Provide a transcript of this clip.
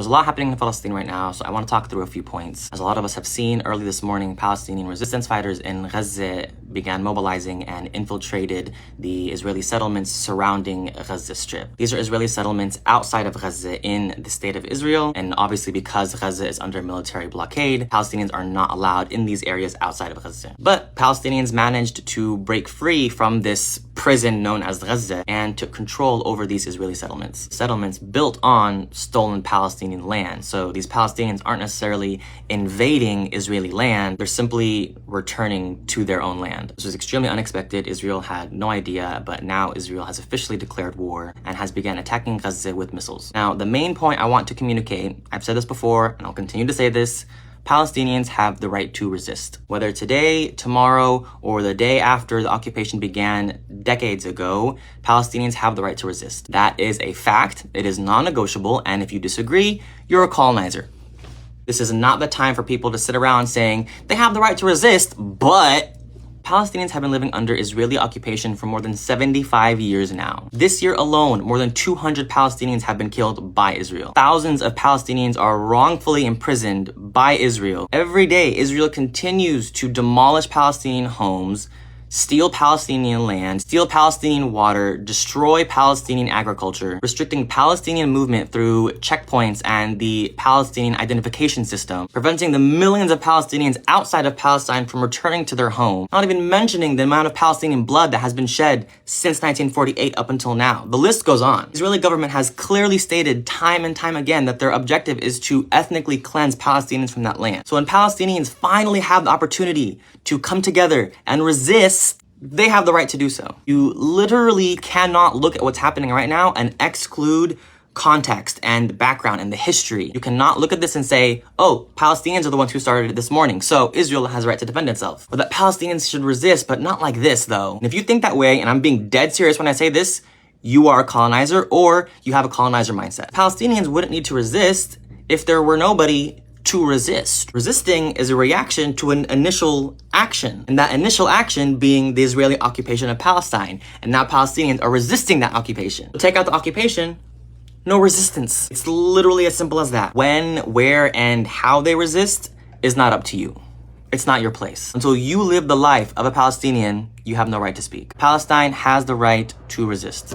There's a lot happening in Palestine right now, so I want to talk through a few points. As a lot of us have seen, early this morning, Palestinian resistance fighters in Gaza began mobilizing and infiltrated the Israeli settlements surrounding Gaza Strip. These are Israeli settlements outside of Gaza in the state of Israel, and obviously because Gaza is under military blockade, Palestinians are not allowed in these areas outside of Gaza. But Palestinians managed to break free from this prison known as Gaza and took control over these Israeli settlements built on stolen Palestinian land. So these Palestinians aren't necessarily invading Israeli land, they're simply returning to their own land. This was extremely unexpected. Israel had no idea, but now Israel has officially declared war and has begun attacking Gaza with missiles. Now, the main point I want to communicate, I've said this before and I'll continue to say this, Palestinians have the right to resist. Whether today, tomorrow, or the day after the occupation began decades ago, Palestinians have the right to resist. That is a fact. It is non-negotiable, and if you disagree, you're a colonizer. This is not the time for people to sit around saying they have the right to resist, but Palestinians have been living under Israeli occupation for more than 75 years now. This year alone, more than 200 Palestinians have been killed by Israel. Thousands of Palestinians are wrongfully imprisoned by Israel. Every day, Israel continues to demolish Palestinian homes, steal Palestinian land, steal Palestinian water, destroy Palestinian agriculture, restricting Palestinian movement through checkpoints and the Palestinian identification system, preventing the millions of Palestinians outside of Palestine from returning to their home, not even mentioning the amount of Palestinian blood that has been shed since 1948 up until now. The list goes on. The Israeli government has clearly stated time and time again that their objective is to ethnically cleanse Palestinians from that land. So when Palestinians finally have the opportunity to come together and resist, they have the right to do so. You literally cannot look at what's happening right now and exclude context and background and the history. You cannot look at this and say, oh, Palestinians are the ones who started it this morning, so Israel has a right to defend itself. Or that Palestinians should resist, but not like this, though. And if you think that way, and I'm being dead serious when I say this, you are a colonizer or you have a colonizer mindset. Palestinians wouldn't need to resist if there were nobody to resist. Resisting is a reaction to an initial action, and that initial action being the Israeli occupation of Palestine. And now Palestinians are resisting that occupation. So take out the occupation, no resistance. It's literally as simple as that. When, where, and how they resist is not up to you. It's not your place. Until you live the life of a Palestinian, you have no right to speak. Palestine has the right to resist.